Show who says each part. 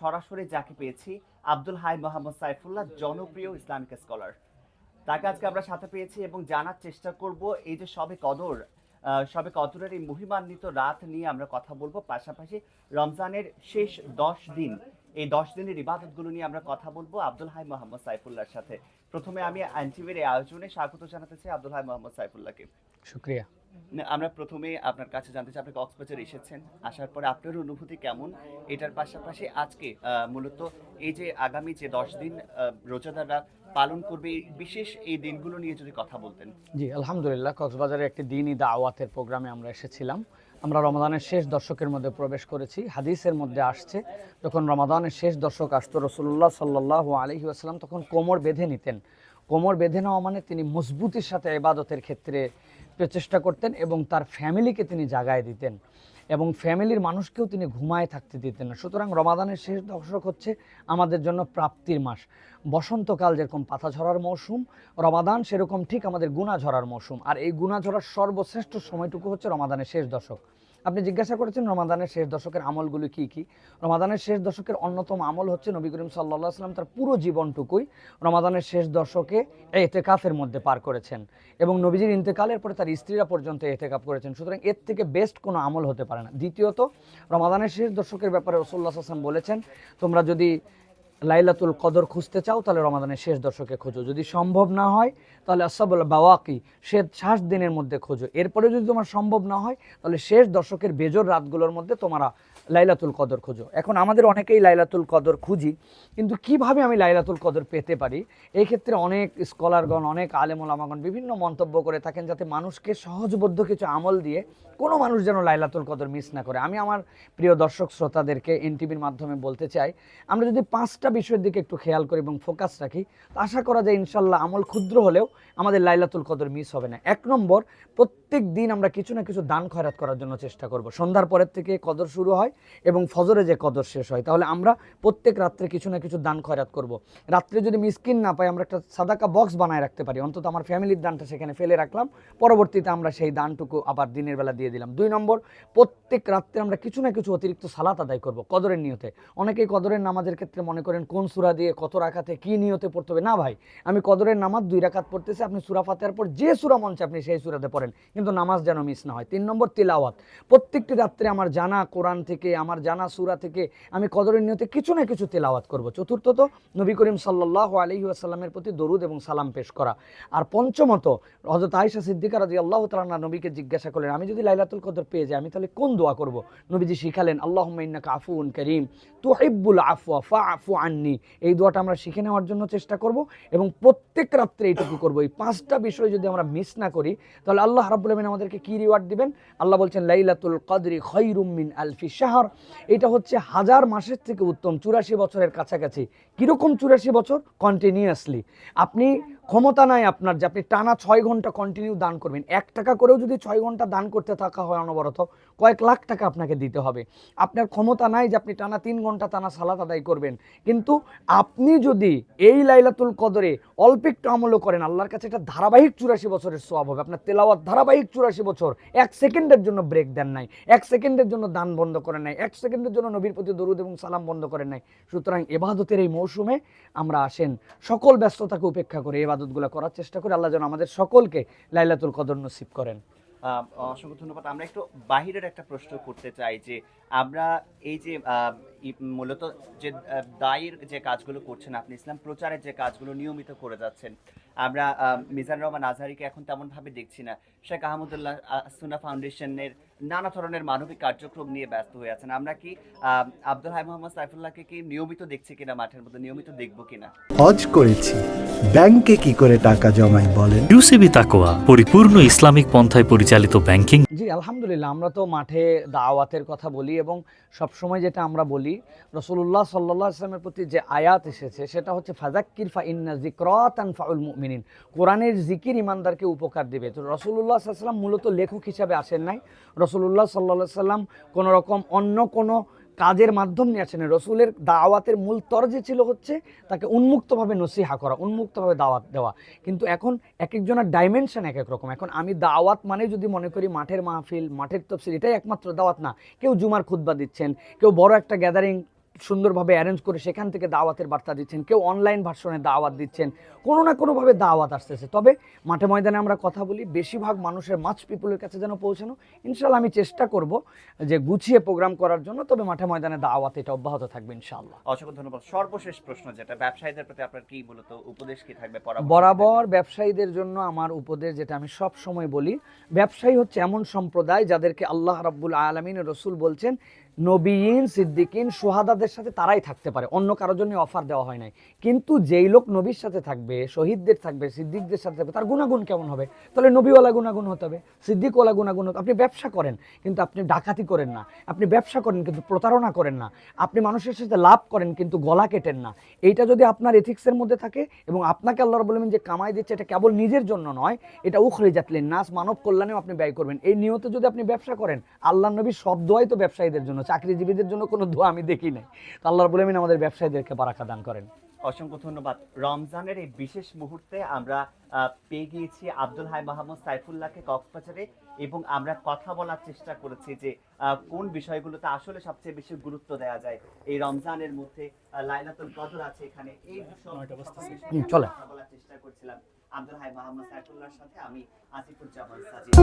Speaker 1: সরাসরি যাকে পেয়েছি, আব্দুল হাই মোহাম্মদ সাইফুল্লাহ, জনপ্রিয় ইসলামিক স্কলার। তাকে আজকে আমরা সাথে পেয়েছি এবং জানার চেষ্টা করব এই যে সবে কদরের এই মহিমান্বিত রাত নিয়ে আমরা কথা বলবো। পাশাপাশি রমজানের শেষ 10 দিন, এই 10 দিনের ইবাদতগুলো নিয়ে আমরা কথা বলবো আব্দুল হাই মোহাম্মদ সাইফুল্লাহর সাথে। প্রথমে আমি এনটিভির এই আয়োজনে স্বাগত জানাতে চাই আব্দুল হাই মোহাম্মদ সাইফুল্লাহকে।
Speaker 2: শুক্রিয়া।
Speaker 1: আমরা প্রথমে আপনার কাছে জানতে চাই, আপনি কক্সবাজার এসেছেন, আসার পরে আপনার অনুভূতি কেমন? এটার পাশাপাশি আজকে মূলত এই যে আগামী যে 10 দিন রোজাদাররা পালন করবে, বিশেষ এই দিনগুলো নিয়ে যদি কথা বলতেন।
Speaker 2: জি, আলহামদুলিল্লাহ, কক্সবাজারে একটি দিনই দাওয়াতের প্রোগ্রামে আমরা এসেছিলাম। আমরা রমাদানের শেষ দশকের মধ্যে প্রবেশ করেছি। হাদিসের মধ্যে আসছে, যখন রমাদানের শেষ দশক আসতো, রাসূলুল্লাহ সাল্লাল্লাহু আলাইহি ওয়াসাল্লাম তখন কোমর বেঁধে নিতেন। কোমর বেঁধে নেওয়া মানে তিনি মজবুতির সাথে ইবাদতের ক্ষেত্রে প্রচেষ্টা করতেন এবং তার ফ্যামিলিকে তিনি জাগায় দিতেন এবং ফ্যামিলির মানুষকেও তিনি ঘুমায় থাকতে দিতেন না। সুতরাং রমাদানের শেষ দশক হচ্ছে আমাদের জন্য প্রাপ্তির মাস। বসন্তকাল যেরকম পাতা ঝরার মৌসুম, রমাদান সেরকম ঠিক আমাদের গুনাহ ঝরার মৌসুম। আর এই গুনাহ ঝরার সর্বশ্রেষ্ঠ সময়টুকু হচ্ছে রমাদানের শেষ দশক। আপনি জিজ্ঞাসা করেছেন রমাদানের শেষ দশকের আমলগুলো কি কি। রমাদানের শেষ দশকের অন্যতম আমল হচ্ছে নবী করিম সাল্লাল্লাহু আলাইহি ওয়াসাল্লাম তার পুরো জীবনটুকুই রমাদানের শেষ দশকে ইতিকাফের মধ্যে পার করেছেন এবং নবীজির ইন্তেকালের পরে তার স্ত্রীরা পর্যন্ত ইতিকাফ করেছেন। সুতরাং এর থেকে বেস্ট কোনো আমল হতে পারে না। দ্বিতীয়ত, রমাদানের শেষ দশকের ব্যাপারে রাসূলুল্লাহ সাল্লাল্লাহু আলাইহি ওয়াসাল্লাম বলেছেন, তোমরা যদি লাইলাতুল কদর খুঁজতে চাও তাহলে রমাদানের শেষ দশকে খোঁজো, যদি সম্ভব না হয় তাহলে আসাবুল বাওয়াকি শেষ দিনের মধ্যে খোঁজো। এরপরে যদি তোমার সম্ভব না হয় তাহলে শেষ দশকের বেজোর রাতগুলোর মধ্যে তোমরা লাইলাতুল কদর খোঁজো। এখন আমাদের অনেকেই লাইলাতুল কদর খুঁজি, কিন্তু কিভাবে আমি লাইলাতুল কদর পেতে পারি, এই ক্ষেত্রে অনেক স্কলারগণ, অনেক আলেম ওলামাগণ বিভিন্ন মন্তব্য করে থাকেন, যাতে মানুষকে সহজবোধ্য কিছু আমল দিয়ে কোনো মানুষ যেন লাইলাতুল কদর মিস না করে। আমি আমার প্রিয় দর্শক শ্রোতাদেরকে এনটিভির মাধ্যমে বলতে চাই, আমরা যদি 5টা বিষয়ের দিকে একটু খেয়াল করি এবং ফোকাস রাখি, আশা করা যায় ইনশাল্লাহ আমল ক্ষুদ্র হলেও আমাদের লাইলাতুল কদর মিস হবে না। 1 নম্বর, প্রত্যেক দিন আমরা কিছু না কিছু দান খয়রাত করার জন্য চেষ্টা করব। সন্ধ্যার পরের থেকে কদর শুরু হয় এবং ফজরে যে কদর শেষ হয়, তাহলে আমরা প্রত্যেক রাত্রে কিছু না কিছু দান খয়রাত করব। রাত্রে যদি মিসকিন না পাই, আমরা একটা সাদাকা বক্স বানায় রাখতে পারি, অন্তত আমার ফ্যামিলির দানটা সেখানে ফেলে রাখলাম, পরবর্তীতে আমরা সেই দানটুকু আবার দিনের বেলা দিয়ে দিলাম। 2 নম্বর, প্রত্যেক রাত্রে আমরা কিছু না কিছু অতিরিক্ত সালাত আদায় করব কদরের নিয়তে। অনেকেই কদরের নামাজের ক্ষেত্রে মনে করেন কোন সূরা দিয়ে কত রাকাতে কি নিয়তে পড়তে হবে। না ভাই, আমি কদরের নামাজ 2 রাকাত পড়তেছি, আপনি সূরা ফাতিহার পর যে সূরা মন চায় আপনি সেই সূরাতে পড়েন, কিন্তু নামাজ যেন মিস না হয়। 3 নম্বর, তিলাওয়াত। প্রত্যেকটি রাত্রে আমার জানা কোরআন থেকে, আমার জানা সূরা থেকে আমি কদরের নিয়তে কিছু না কিছু তিলাওয়াত করব। চতুর্থত, নবী করিম সাল্লাল্লাহু আলাইহি ওয়াসাল্লামের প্রতি দরুদ এবং সালাম পেশ করা। আর পঞ্চমত, হযরত আয়েশা সিদ্দিকা রাদিয়াল্লাহু তাআলা আনহা নবীকে জিজ্ঞাসা করলেন, আমি যদি লাইলাতুল কদর পেয়ে যাই আমি তাহলে কোন দোয়া করব? নবীজি শিখালেন, আল্লাহুম্মা ইন্নাকা আফুউন কারীম তুহিব্বুল আফওয়া ফাআফু আন্নী। এই দোয়াটা আমরা শিখে নেওয়ার জন্য চেষ্টা করব এবং প্রত্যেক রাত্রে এইটুকু করব। এই 5টা বিষয় যদি আমরা মিস না করি তাহলে আল্লাহ রাব্বুল আলামিন আমাদেরকে কি রিওয়ার্ড দিবেন? আল্লাহ বলছেন, লাইলাতুল কদরি খায়রুম মিন আলফি শাহর। এটা হচ্ছে 1000 মাসের থেকে উত্তম, 84 বছরের কাছাকাছি। কিরকম 84 বছর? কন্টিনিউয়াসলি। আপনি ক্ষমতা নাই আপনার যে আপনি টানা 6 ঘন্টা কন্টিনিউ দান করবেন। 1 টাকা করেও যদি 6 ঘন্টা দান করতে থাকা হয় অনবরত, কয়েক লাখ টাকা আপনাকে দিতে হবে। আপনার ক্ষমতা নাই যে আপনি টানা 3 ঘন্টা টানা সালাত আদায় করবেন, কিন্তু আপনি যদি এই লাইলাতুল কদরে অল্প একটু আমলও করেন, আল্লাহর কাছে এটা ধারাবাহিক 84 বছরের সওয়াব হবে। আপনার তেলাওয়াত ধারাবাহিক 84 বছর, 1 সেকেন্ডের জন্য ব্রেক দেন নাই, 1 সেকেন্ডের জন্য দান বন্ধ করেন নাই, 1 সেকেন্ডের জন্য নবীর প্রতি দরুদ এবং সালাম বন্ধ করেন নাই। সুতরাং ইবাদতের এই মৌসুমে আমরা আসেন সকল ব্যস্ততাকে উপেক্ষা করে ইবাদতগুলো করার চেষ্টা করি। আল্লাহ যেন আমাদের সকলকে লাইলাতুল কদর নসিব করেন।
Speaker 1: অসংখ্য ধন্যবাদ। আমরা একটু বাহিরের একটা প্রশ্ন করতে চাই যে আমরা এই যে মূলত যে দায়ের যে কাজগুলো করছেন আপনি, ইসলাম প্রচারের যে কাজগুলো নিয়মিত করে যাচ্ছেন, আমরা মিজানুর রহমান আজহারীকে এখন তেমন ভাবে দেখছি না। শেখ আহমদুল্লাহ সুন্নাহ ফাউন্ডেশনের নানা ধরনের মানবিক কার্যক্রম নিয়ে ব্যস্ত হয়ে আছেন। আমরা কি আব্দুল হাই মোহাম্মদ সাইফুল্লাহকে কি নিয়মিত দেখছি কিনা, মাঠের মধ্যে নিয়মিত দেখবো কিনা?
Speaker 3: হজ করেছি, ব্যাংকে কি করে টাকা জমাই বলেন?
Speaker 4: ইউসিবি তাকওয়া, পরিপূর্ণ ইসলামিক পন্থায় পরিচালিত ব্যাংকিং।
Speaker 2: জি আলহামদুলিল্লাহ, আমরা তো মাঠে দাওয়াতের কথা বলি এবং সবসময় যেটা আমরা বলি, রাসূলুল্লাহ সাল্লাল্লাহু আলাইহি ওয়াসাল্লামের প্রতি যে আয়াত এসেছে সেটা হচ্ছে ফাযাক্কির ফাইন্না যিকরা তানফাউল মুমিনিন। কোরআনের জিকির ইমানদারকে উপকার দিবে। তো রাসূলুল্লাহ সাল্লাল্লাহু আলাইহি ওয়াসাল্লাম মূলত লেখক হিসাবে আসেন নাই। রাসূলুল্লাহ সাল্লাল্লাহু আলাইহি ওয়াসাল্লাম কোনো রকম অন্য কোনো কাজের মাধ্যম নিয়ে আসেন। রসুলের দাওয়াতের মূল তরজে ছিল হচ্ছে তাকে উন্মুক্তভাবে নসিহা করা, উন্মুক্তভাবে দাওয়াত দেওয়া। কিন্তু এখন এক একজনের ডাইমেনশন এক এক রকম। এখন আমি দাওয়াত মানে যদি মনে করি মাঠের মাহফিল, মাঠের তফসিল, এটাই একমাত্র দাওয়াত না। কেউ জুমার খুতবা দিচ্ছেন, কেউ বড় একটা গ্যাদারিং সুন্দরভাবে অ্যারেঞ্জ করে সেখান থেকে দাওয়াতের বার্তা দিচ্ছেন, কেউ অনলাইন ভার্সনে দাওয়াত দিচ্ছেন, কোনো না কোনোভাবে দাওয়াত আসতেছে। তবে মাঠে ময়দানে আমরা কথা বলি, বেশিরভাগ মানুষের মাছ পিপুলের কাছে যেন পৌঁছানো। ইনশাল্লাহ আমি চেষ্টা করব যে গুছিয়ে প্রোগ্রাম করার জন্য, তবে মাঠে ময়দানে দাওয়াত এটা অব্যাহত থাকবে ইনশাআল্লাহ।
Speaker 1: অসংখ্য ধন্যবাদ। সর্বশেষ প্রশ্ন যেটা, ব্যবসায়ীদের প্রতি আপনার কি মূলত উপদেশ কি থাকবে?
Speaker 2: বরাবর ব্যবসায়ীদের জন্য আমার উপদেশ, যেটা আমি সব সময় বলি, ব্যবসায়ী হচ্ছে এমন সম্প্রদায় যাদেরকে আল্লাহ রাব্বুল আলামিন রসুল বলছেন নবীন, সিদ্দিকিন, সুহাদাদের সাথে তারাই থাকতে পারে, অন্য কারোর জন্য অফার দেওয়া হয় নাই। কিন্তু যেই লোক নবীর সাথে থাকবে, শহীদদের থাকবে, সিদ্দিকদের সাথে থাকবে, তার গুণাগুণ কেমন হবে? তাহলে নবীওয়ালা গুণাগুণ হতে হবে, সিদ্দিকওয়ালা গুণাগুণ হতে হবে। আপনি ব্যবসা করেন কিন্তু আপনি ডাকাতি করেন না, আপনি ব্যবসা করেন কিন্তু প্রতারণা করেন না, আপনি মানুষের সাথে লাভ করেন কিন্তু গলা কেটেন না। এইটা যদি আপনার এথিক্সের মধ্যে থাকে এবং আপনাকে আল্লাহ রাব্বুল আলামিন যে কামাই দিচ্ছে এটা কেবল নিজের জন্য নয়, এটা উখরিজাত লিন-নাস, মানব কল্যাণেও আপনি ব্যয় করবেন, এই নিয়তে যদি আপনি ব্যবসা করেন, আল্লাহর নবী সব দোয়াই তো ব্যবসায়ীদের জন্য, চাকরিজীবীদের জন্য কোনো দোয়া আমি দেখি নাই। তো আল্লাহ রাব্বুল আলামিন আমাদের ব্যবসায়ীদেরকে বারাকা দান করেন।
Speaker 1: অসংখ্য ধন্যবাদ। রমজানের এই বিশেষ মুহূর্তে আমরা পেয়ে গিয়েছি আব্দুল হাই মাহমুদ সাইফুল্লাহকে কক্সবাজারে, এবং আমরা কথা বলার চেষ্টা করেছি যে কোন বিষয়গুলোতে আসলে সবচেয়ে বেশি গুরুত্ব দেওয়া যায় এই রমজানের মধ্যে। লাইলাতুল কদর আছে এখানে, এই
Speaker 2: চলে
Speaker 1: কথা বলার চেষ্টা করছিলাম আব্দুল হাই মাহমুদ সাইফুল্লাহর সাথে। আমি আসিফুজ্জামান সাজিদ।